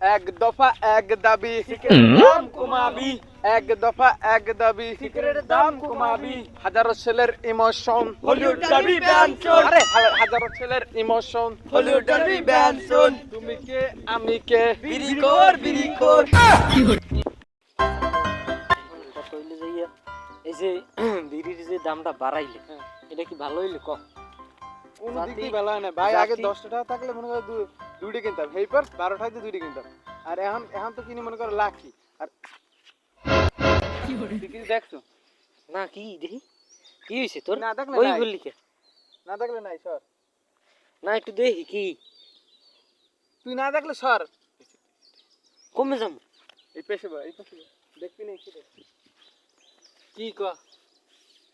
এক দফা এক দাবি দাম কমাবি, এক দফা এক দাবি সিগারেটের দাম কমাবি, হাজারো ছেলের ইমোশন হলিউড ডাবি ব্যানসন, আরে হাজারো ছেলের ইমোশন হলিউড ডাবি ব্যানসন, তুমি কে আমি কে বিড়ি কর কত হইলে যাইয়া এই যে বিড়ির যে দামটা বাড়াইলে এটা কি ভালো হইলে ক কোন দিক দিয়ে ভালো হয় না ভাই আগে 10 টাকা থাকলে মনে করো দুইটা কিনতাম হেইপার 12 টাকাতে দুইটা কিনতাম আর এখন এখন তো কিনি মনে করো লাখি আর কি করে বিক্রি দেখছো না কি দেখি কি হইছে তোর না দেখলে ওই নাই। বললি কে না দেখলে নাই সর না একটু দেখি কি তুই না দেখলে সর কমে যাম এই পেছে দেখবি না কি ক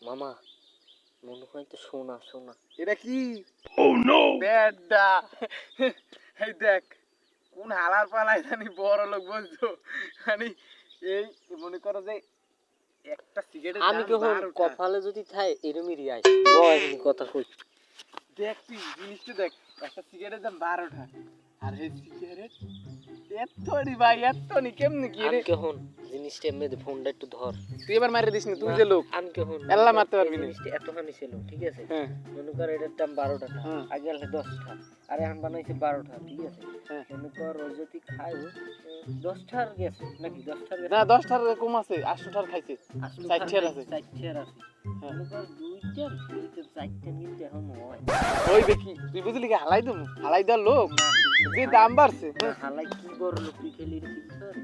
মামা মনে হয় তো সোনা এটা কি ও নো বেডা এই দেখ কোন হালার পালাই জানি বড় লোক বলছো মানে এই মনে করো যে একটা সিগারেটের আমি দাম কখন 12 টাকা। কপালে যদি থাই এরমি রিয়াই বয় এমনি কথা কই দেখ তুই জিনিসটা দেখ একটা সিগারেটের দাম 12 টাকা আর এই সিগারেট এতনি ভাই এতনি কেমনে কি রে আমি কখন জিনিসটা এমনি ফোনটা একটু ধর তুই এবার মারি দিস না তুই যে লোক আমি কখন আল্লাহ মারতে পারবি না। জিনিসটা এতখানি ছিল ঠিক আছে হ্যাঁ মনে কর এটার দাম 12 টাকা হুম। আগে হলে 10 টাকা আর এখন বানাইছে 12 টাকা ঠিক আছে হ্যাঁ। মনে কর ও যদি খায় 10 টাকার গেছে নাকি 10 টাকার না 10 টাকা কম আছে 8 টাকা খাইছে 60 টাকার আছে। 60 টাকার আছে হ্যাঁ। মনে কর দুইটা চারটা কিন্তু এখন হয় ওই দেখি তুই বুঝলি কি হালাই দেবো হালাই দেওয়ার লোক যে দাম বাড়ছে হালাই কি বড় লোক তুই খেলি রে পিছর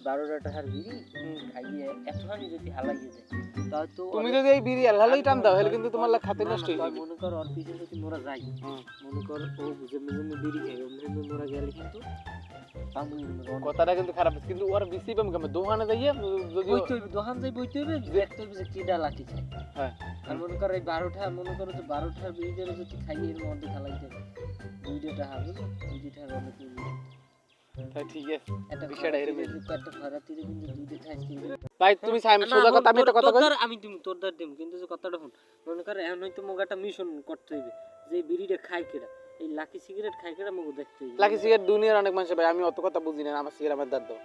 12 টাকার বিড়ি খাইয়ে এতখানি যদি হালাইয়ে দেয় তাহলে তো তুমি যদি এই বিড়ি হালাই টান দাও তাহলে কিন্তু তোমার খাতে নষ্ট হয়ে যাবে মনে কর ওর পিছনে যদি মোরা যাই মনে কর ও বুঝে বুঝে বিড়ি খাই ওমনে মোরা গেলে কিন্তু কথাটা কিন্তু খারাপ কিন্তু ওর বেশি পাম কেমন দোকানে যাইয়ে যদি বইতে হইবে দোকান যাই বইতে হইবে দেখতে হইবে যে কিডা লাঠি খায় হ্যাঁ আর মনে কর এই 12টা মনে করো যে 12টার বিড়িটারে যদি খাই এর মধ্যে খালাই দেবে দুইটা হারবে দুইটা অনেক তাই ঠিক আছে একটা বিষয়টা এরকম একটা ভাড়াতিরে কিন্তু দুইটা খাইছি ভাই তুমি সাইম সোজা কথা আমি একটা কথা কই আমি তুমি তোর দার দিম কিন্তু যে কথাটা শুন মনে কর এখন হয়তো মোগাটা মিশন করতে হইবে যে বিড়িটা খাই কেডা এই লাকি সিগারেট খাই কেডা মগো দেখতে হইবে লাকি সিগারেট দুনিয়ার অনেক মানুষ ভাই আমি অত কথা বুঝি না আমার সিগারেট আমার দাদ দাও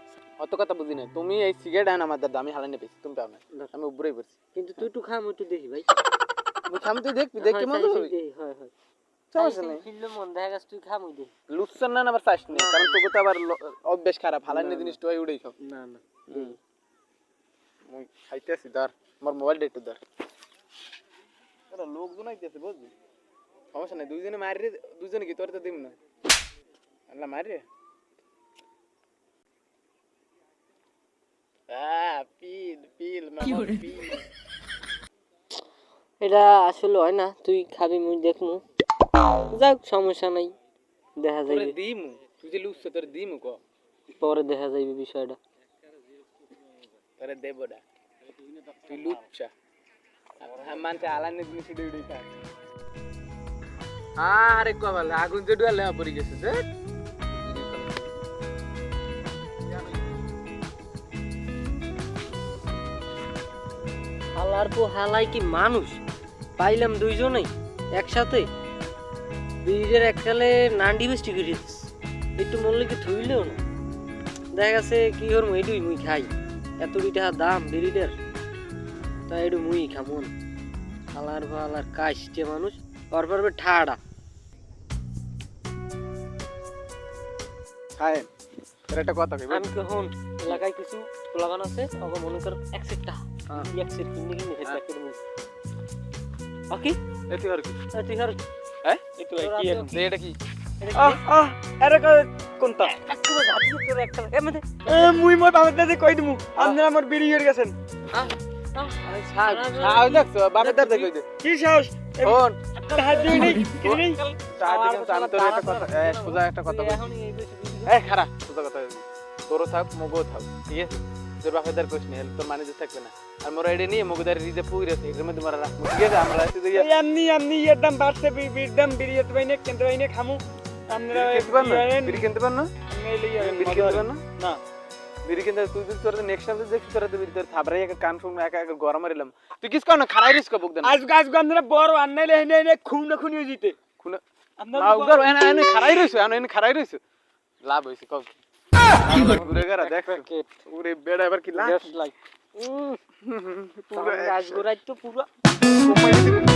অত কথা বুঝি না তুমি এই সিগারেট আন আমার দাদ আমি হালানে পেয়েছি তুমি পাও না আমি উপরেই পড়ছি কিন্তু তুই একটু খাম একটু দেখি ভাই আমি খাম তুই দেখবি দেখে মজা হবে হয় হয় সমস্যা নেই ফিল্ড মন দেখা গেছে তুই খাম ওই দে লুৎসন না আবার চাস না কারণ তোকে তো আবার অভ্যাস খারাপ হালানে জিনিসটা ওই উড়েই খাও না না মুই খাইতেছি ধর আমার মোবাইলটা একটু ধর ওরা লোকজন আইতেছে বুঝলি সমস্যা নাই দুইজনে মারি দুইজনে কি তোর তো দিম না আল্লাহ মারি পিল পিল মামা পিল এটা আসলে হয় না তুই খাবি মুই দেখমু যাক সমস্যা নাই দেখা তোরে যাইবে দিমু তুই যে লুচ্ছ তোরে দিমু ক পরে দেখা যাইবে বিষয়টা তোরে দেবো না তুই লুচ্ছা মানছে আলানে জিনিস উড়ে উড়ে খা আরে কবাল আগুন যে ডুয়ালে পড়ে গেছে যে হালার পো হালাই কি মানুষ পাইলাম দুইজনেই একসাথে বিড়ির এককালে নান্ডি বেস্টি করে দিস একটু মরলে কি থইলেও না দেখা গেছে কি হর এটুই মুই খাই এত টাকা দাম বিড়িটার তা একটু মুই খামন হালার পো হালার কাশছে মানুষ ওর পারবে ঠাড়া খায় তোর একটা কথা কই আমি কখন এলাকায় কিছু লাগান আছে ওকে মনে কর 1 সেট টাকা এক সেট কিনে কিনে খেতে একটা মুই ওকে এটি আর কি তুই আর হ্যাঁ একটু কি এটা কি আরে কোনটা একটু ভাবি তোর একটা এমতে মুই মোর বাবার দাদে কই দিমু আপনারা আমার বিড়ি হয়ে গেছেন সাহস দেখছো বাপের দাদা কই দে কি সাহস ফোন হাত দিই নেই কি নেই আমি তোর একটা কথা সোজা একটা কথা বলছি এখন এই বেশি এই খারাপ সোজা কথা তোরও থাক মগও থাক ঠিক আছে তোর বাপের দার কোশ নেই তোর মানে যে থাকবে না আর মোরা এডে নিয়ে মগদার রিজে পুইরেছে এর মধ্যে মোরা রাখবো ঠিক আছে আমরা এসে যাই এমনি এর দাম বাড়ছে বিড়ির দাম বিড়ি এত বাইনে কিনতে বাইনে খামু আপনারা বিড়ি কিনতে পার না বিড়ি কিনতে পার না না বিড়ি কিনতে তুই যদি তোর নেক্সট টাইম দেখছিস তোর তো বিড়ি তোর থাবরাই এক কান শুন একা একা গরম মারিলাম তুই কিস কর না খারাই রিস্ক বক দেন আজ আপনারা বড় আননাইলে এনে খুন না খুনিও জিতে খুনা না উগর এনে খারাই রইছো এনে খারাই রইছো লাভ হইছে কও ঘুরে গেরা দেখ প্যাকেট ওরে বেড়া এবার কি লাগ জাস্ট লাইক পুরো গাছ গোড়াই তো পুরো কোপাই দিবি